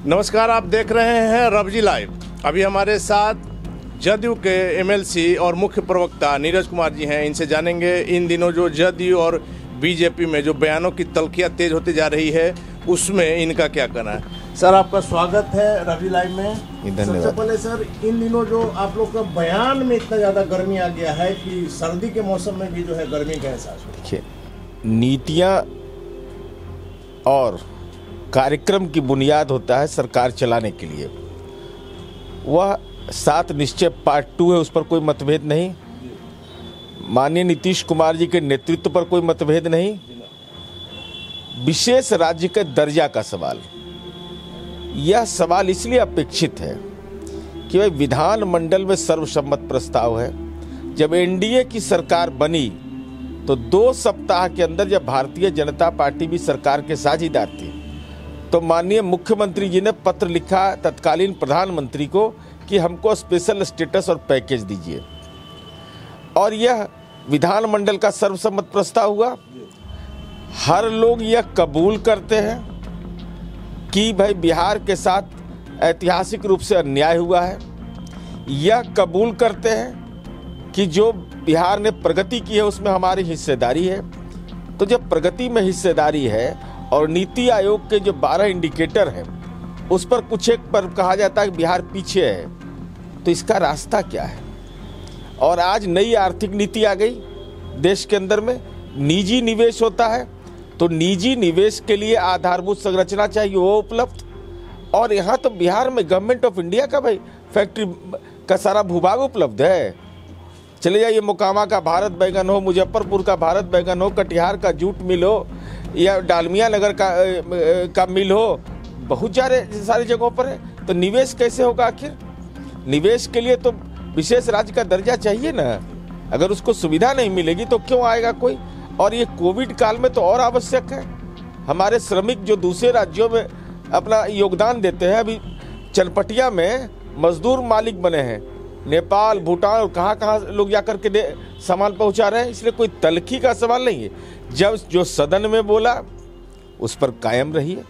नमस्कार, आप देख रहे हैं रवजी लाइव। अभी हमारे साथ जदयू के एमएलसी और मुख्य प्रवक्ता नीरज कुमार जी हैं। इनसे जानेंगे इन दिनों जो जदयू और बीजेपी में जो बयानों की तल्खियां तेज होती जा रही है उसमें इनका क्या कहना है। सर, आपका स्वागत है रवजी लाइव में। सबसे पहले सर, इन दिनों जो आप लोग का बयान में इतना ज़्यादा गर्मी आ गया है कि सर्दी के मौसम में भी जो है गर्मी का एहसास हो। देखिए, नीतियाँ और कार्यक्रम की बुनियाद होता है सरकार चलाने के लिए। वह 7 निश्चय पार्ट 2 है, उस पर कोई मतभेद नहीं। माननीय नीतीश कुमार जी के नेतृत्व पर कोई मतभेद नहीं। विशेष राज्य के दर्जा का सवाल, यह सवाल इसलिए अपेक्षित है कि वह विधानमंडल में सर्वसम्मत प्रस्ताव है। जब एनडीए की सरकार बनी तो 2 सप्ताह के अंदर जब भारतीय जनता पार्टी भी सरकार के साझीदार थी तो माननीय मुख्यमंत्री जी ने पत्र लिखा तत्कालीन प्रधानमंत्री को कि हमको स्पेशल स्टेटस और पैकेज दीजिए, और यह विधानमंडल का सर्वसम्मत प्रस्ताव हुआ। हर लोग यह कबूल करते हैं कि भाई बिहार के साथ ऐतिहासिक रूप से अन्याय हुआ है। यह कबूल करते हैं कि जो बिहार ने प्रगति की है उसमें हमारी हिस्सेदारी है। तो जब प्रगति में हिस्सेदारी है और नीति आयोग के जो 12 इंडिकेटर हैं उस पर कुछ एक पर कहा जाता है कि बिहार पीछे है, तो इसका रास्ता क्या है। और आज नई आर्थिक नीति आ गई देश के अंदर में, निजी निवेश होता है तो निजी निवेश के लिए आधारभूत संरचना चाहिए, वो उपलब्ध। और यहाँ तो बिहार में गवर्नमेंट ऑफ इंडिया का भाई फैक्ट्री का सारा भूभाग उपलब्ध है। चले जाइए, मोकामा का भारत बैगन हो, मुजफ्फरपुर का भारत बैगन हो, कटिहार का जूट मिल हो या डालमिया नगर का मिल हो, बहुत सारी जगहों पर है। तो निवेश कैसे होगा आखिर? निवेश के लिए तो विशेष राज्य का दर्जा चाहिए ना। अगर उसको सुविधा नहीं मिलेगी तो क्यों आएगा कोई। और ये कोविड काल में तो और आवश्यक है। हमारे श्रमिक जो दूसरे राज्यों में अपना योगदान देते हैं, अभी चनपटिया में मजदूर मालिक बने हैं। नेपाल, भूटान और कहाँ लोग जाकर के सामान पहुंचा रहे हैं। इसलिए कोई तल्खी का सवाल नहीं है। जब जो सदन में बोला उस पर कायम रहिए।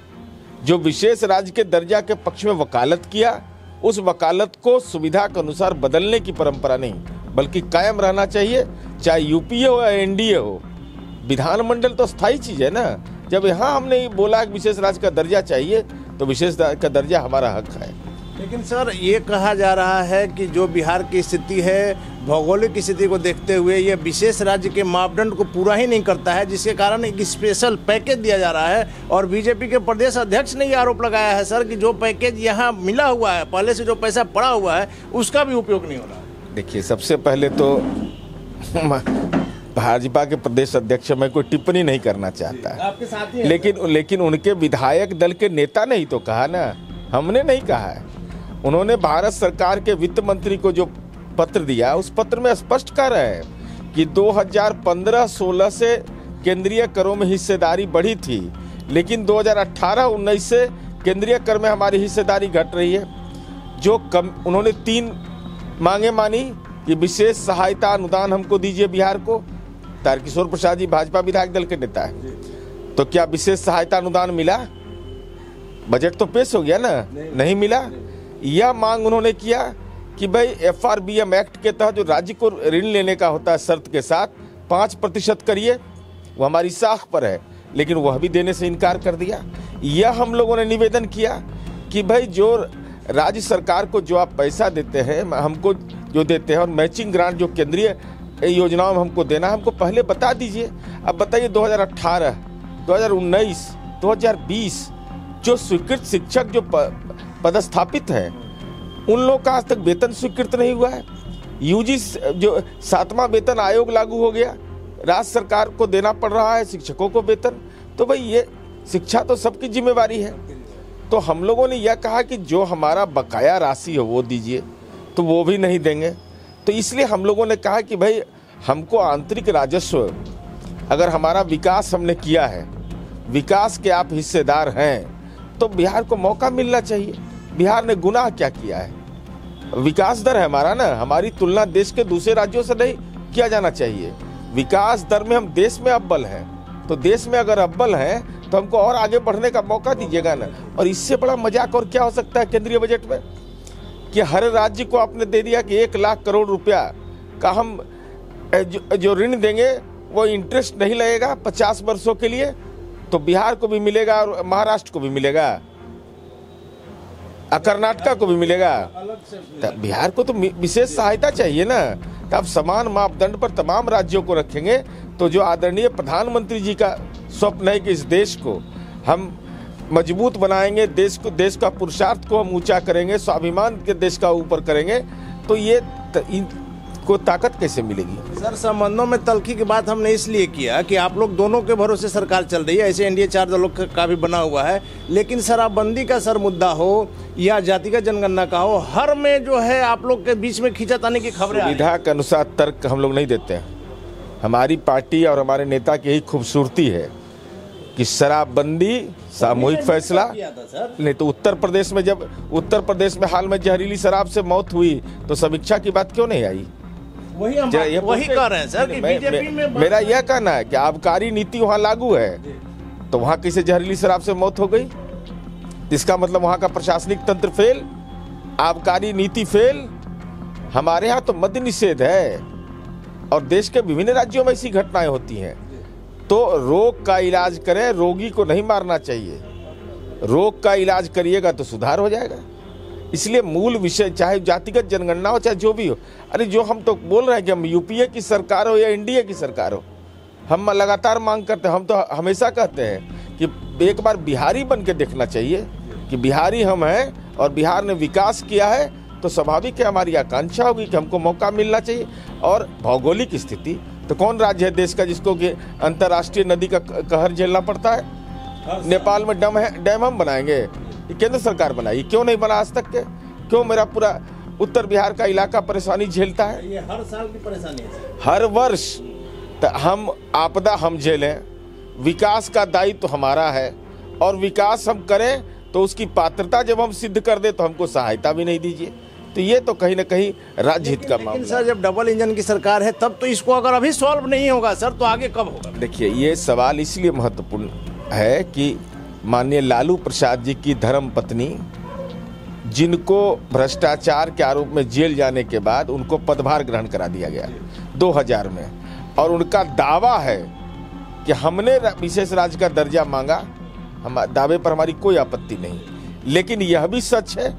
जो विशेष राज्य के दर्जा के पक्ष में वकालत किया, उस वकालत को सुविधा के अनुसार बदलने की परंपरा नहीं बल्कि कायम रहना चाहिए, चाहे यूपीए हो या एनडीए हो। विधानमंडल तो स्थायी चीज है ना। जब यहाँ हमने बोला कि विशेष राज्य का दर्जा चाहिए तो विशेष राज्य का दर्जा हमारा हक है। लेकिन सर, ये कहा जा रहा है कि जो बिहार की स्थिति है, भौगोलिक स्थिति को देखते हुए ये विशेष राज्य के मापदंड को पूरा ही नहीं करता है, जिसके कारण एक स्पेशल पैकेज दिया जा रहा है। और बीजेपी के प्रदेश अध्यक्ष ने ये आरोप लगाया है सर कि जो पैकेज यहाँ मिला हुआ है, पहले से जो पैसा पड़ा हुआ है, उसका भी उपयोग नहीं हो रहा है। देखिए, सबसे पहले तो भाजपा के प्रदेश अध्यक्ष में कोई टिप्पणी नहीं करना चाहता है, आपके साथ ही है। लेकिन उनके विधायक दल के नेता ने ही तो कहा ना, हमने नहीं कहा है। उन्होंने भारत सरकार के वित्त मंत्री को जो पत्र दिया उस पत्र में स्पष्ट कह रहे हैं कि 2015-16 से केंद्रीय करों में हिस्सेदारी बढ़ी थी, लेकिन 2018-19 से केंद्रीय कर में हमारी हिस्सेदारी घट रही है। जो उन्होंने 3 मांगे मानी कि विशेष सहायता अनुदान हमको दीजिए बिहार को। तारकिशोर प्रसाद जी भाजपा विधायक दल के नेता है, तो क्या विशेष सहायता अनुदान मिला? बजट तो पेश हो गया ना, नहीं मिला। यह मांग उन्होंने किया कि भाई FRBM एक्ट के तहत जो राज्य को ऋण लेने का होता है शर्त के साथ 5% करिए, वो हमारी साख पर है, लेकिन वह भी देने से इनकार कर दिया। यह हम लोगों ने निवेदन किया कि भाई जो राज्य सरकार को जो आप पैसा देते हैं, हमको जो देते हैं, और मैचिंग ग्रांट जो केंद्रीय योजनाओं में हमको देना, हमको पहले बता दीजिए। अब बताइए 2018, 2019, 2020 जो स्वीकृत शिक्षक जो पदस्थापित हैं उन लोग का आज तक वेतन स्वीकृत नहीं हुआ है। यूजी जो 7वां वेतन आयोग लागू हो गया, राज्य सरकार को देना पड़ रहा है शिक्षकों को वेतन। तो भाई ये शिक्षा तो सबकी जिम्मेवारी है। तो हम लोगों ने यह कहा कि जो हमारा बकाया राशि है वो दीजिए, तो वो भी नहीं देंगे। तो इसलिए हम लोगों ने कहा कि भाई हमको आंतरिक राजस्व, अगर हमारा विकास हमने किया है, विकास के आप हिस्सेदार हैं, तो बिहार को मौका मिलना चाहिए। बिहार ने गुनाह क्या किया है? विकास दर है हमारा ना, हमारी तुलना देश के दूसरे राज्यों से नहीं किया जाना चाहिए। विकास दर में हम देश में अव्वल हैं, तो देश में अगर अव्वल हैं तो हमको और आगे बढ़ने का मौका दीजिएगा ना। और इससे बड़ा मजाक और क्या हो सकता है केंद्रीय बजट में, कि हर राज्य को आपने दे दिया कि 1 लाख करोड़ रुपया का हम जो ऋण देंगे वो इंटरेस्ट नहीं लगेगा 50 वर्षों के लिए, तो बिहार को भी मिलेगा और महाराष्ट्र को भी मिलेगा, कर्नाटका को भी मिलेगा। तो बिहार को तो विशेष सहायता चाहिए ना। तो आप समान मापदंड पर तमाम राज्यों को रखेंगे तो जो आदरणीय प्रधानमंत्री जी का स्वप्न है कि इस देश को हम मजबूत बनाएंगे, देश का पुरुषार्थ को हम ऊंचा करेंगे, स्वाभिमान के देश का ऊपर करेंगे, तो ये को ताकत कैसे मिलेगी? सर, संबंधों में तल्खी की बात हमने इसलिए किया कि आप लोग दोनों के भरोसे सरकार चल रही है, ऐसे एनडीए 4 दलों का भी बना हुआ है, लेकिन शराबबंदी का सर मुद्दा हो या जातिगत जनगणना का हो, हर में जो है आप लोग के बीच में खींचातानी की खबरें। सुविधा के अनुसार तर्क हम लोग नहीं देते हैं। हमारी पार्टी और हमारे नेता की यही खूबसूरती है कि शराबबंदी सामूहिक फैसला नहीं। तो उत्तर प्रदेश में हाल में जहरीली शराब से मौत हुई तो समीक्षा की बात क्यों नहीं आई? वही कह रहे हैं सर कि बीजेपी में मेरा यह कहना है कि आबकारी नीति वहाँ लागू है, तो वहाँ कैसे जहरीली शराब से मौत हो गई? इसका मतलब वहाँ का प्रशासनिक तंत्र फेल, आबकारी नीति फेल। हमारे यहाँ तो मद्य निषेध है और देश के विभिन्न राज्यों में ऐसी घटनाएं होती हैं। तो रोग का इलाज करें, रोगी को नहीं मारना चाहिए। रोग का इलाज करिएगा तो सुधार हो जाएगा। इसलिए मूल विषय चाहे जातिगत जनगणना हो चाहे जो भी हो, अरे जो हम तो बोल रहे हैं कि हम यूपीए की सरकार हो या एनडीए की सरकार हो, हम लगातार मांग करते हैं। हम तो हमेशा कहते हैं कि एक बार बिहारी बन के देखना चाहिए कि बिहारी हम हैं और बिहार ने विकास किया है, तो स्वाभाविक है हमारी आकांक्षा होगी कि हमको मौका मिलना चाहिए। और भौगोलिक स्थिति, तो कौन राज्य है देश का जिसको कि अंतर्राष्ट्रीय नदी का कहर झेलना पड़ता है? नेपाल में डैम हम बनाएंगे, ये केंद्र सरकार बनाई, क्यों नहीं बना आज तक के? क्यों मेरा पूरा उत्तर बिहार का इलाका परेशानी झेलता है? ये हर साल की परेशानी है, हर वर्ष। तो हम आपदा हम झेलें, विकास का दायित्व तो हमारा है, और विकास हम करें तो उसकी पात्रता जब हम सिद्ध कर दे तो हमको सहायता भी नहीं दीजिए। तो ये तो कहीं ना कहीं राज्य हित का मामला। सर, जब डबल इंजन की सरकार है तब तो इसको अगर अभी सॉल्व नहीं होगा सर, तो आगे कब होगा? देखिए, ये सवाल इसलिए महत्वपूर्ण है कि माननीय लालू प्रसाद जी की धर्म पत्नी, जिनको भ्रष्टाचार के आरोप में जेल जाने के बाद उनको पदभार ग्रहण करा दिया गया 2000 में, और उनका दावा है कि हमने विशेष राज्य का दर्जा मांगा। हम दावे पर हमारी कोई आपत्ति नहीं, लेकिन यह भी सच है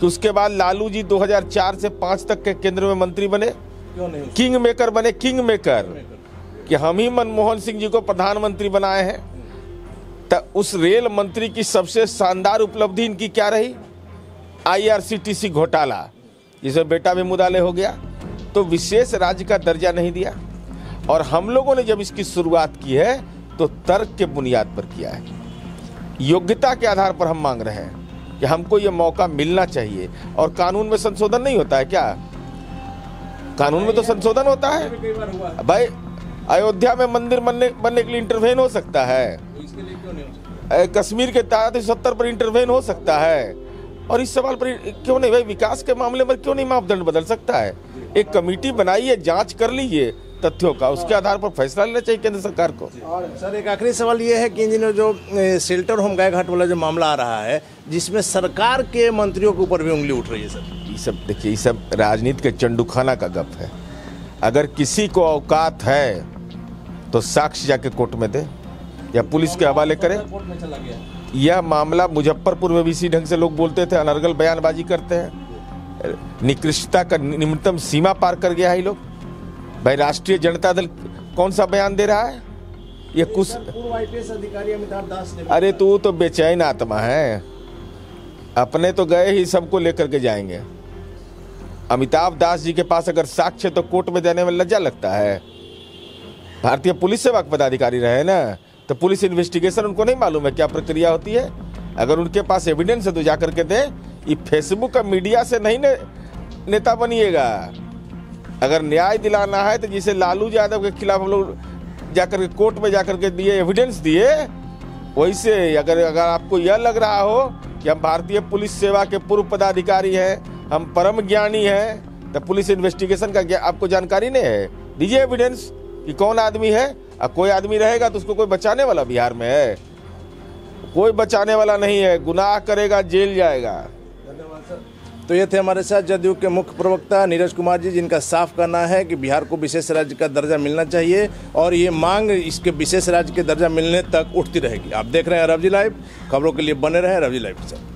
कि उसके बाद लालू जी 2004 से 5 तक के केंद्र में मंत्री बने, क्यों नहीं? किंग मेकर बने, किंग मेकर, कि हम ही मनमोहन सिंह जी को प्रधानमंत्री बनाए हैं। तो उस रेल मंत्री की सबसे शानदार उपलब्धि इनकी क्या रही? IRCTC घोटाला, जिसमें बेटा भी मुदाले हो गया, तो विशेष राज्य का दर्जा नहीं दिया। और हम लोगों ने जब इसकी शुरुआत की है तो तर्क के बुनियाद पर किया है, योग्यता के आधार पर हम मांग रहे हैं कि हमको ये मौका मिलना चाहिए। और कानून में संशोधन नहीं होता है क्या? कानून में तो संशोधन होता है भाई। अयोध्या में मंदिर बनने के लिए इंटरवेन हो सकता है, कश्मीर के तहत 70 पर इंटरवेन हो सकता है, और इस सवाल पर क्यों नहीं भाई? विकास के मामले में क्यों नहीं मापदंड बदल सकता है? एक कमेटी बनाइए, जांच कर लीजिए तथ्यों का, उसके आधार पर फैसला लेना चाहिए केंद्र सरकार को। और सर, एक आखिरी सवाल ये है कि इन दिनों जो शेल्टर होम गायघाट वाला जो मामला आ रहा है, जिसमें सरकार के मंत्रियों के ऊपर भी उंगली उठ रही है सर, ये सब देखिए, ये सब राजनीति के चंडूखाना का गप है। अगर किसी को औकात है तो साक्ष्य जाके कोर्ट में दे या पुलिस के हवाले करे। यह मामला मुजफ्फरपुर में भी इसी ढंग से लोग बोलते थे, अनर्गल बयानबाजी करते हैं, निकृष्टता का निम्नतम सीमा पार कर गया है ये लोग। भाई, राष्ट्रीय जनता दल कौन सा बयान दे रहा है? ये कुछ पूर्व IPS अधिकारी अमिताभ दास ने, अरे तू तो बेचैन आत्मा है, अपने तो गए ही सबको लेकर के जाएंगे। अमिताभ दास जी के पास अगर साक्ष्य तो कोर्ट में देने में लज्जा लगता है। भारतीय पुलिस सेवा के पदाधिकारी रहे ना, तो पुलिस इन्वेस्टिगेशन उनको नहीं मालूम है क्या प्रक्रिया होती है? अगर उनके पास एविडेंस है तो जाकर के दे। ये फेसबुक का मीडिया से नहीं नेता बनिएगा। अगर न्याय दिलाना है तो जिसे लालू यादव के खिलाफ हम लोग जाकर के कोर्ट में जाकर के दिए, एविडेंस दिए, वैसे अगर आपको यह लग रहा हो कि हम भारतीय पुलिस सेवा के पूर्व पदाधिकारी हैं, हम परम ज्ञानी हैं, तो पुलिस इन्वेस्टिगेशन का आपको जानकारी नहीं है? दीजिए एविडेंस कि कौन आदमी है। कोई आदमी रहेगा तो उसको कोई बचाने वाला बिहार में है? कोई बचाने वाला नहीं है, गुनाह करेगा जेल जाएगा। धन्यवाद सर। तो ये थे हमारे साथ जदयू के मुख्य प्रवक्ता नीरज कुमार जी, जिनका साफ कहना है कि बिहार को विशेष राज्य का दर्जा मिलना चाहिए और ये मांग इसके विशेष राज्य के दर्जा मिलने तक उठती रहेगी। आप देख रहे हैं रवजी लाइव, खबरों के लिए बने रहे रवजी लाइव के साथ।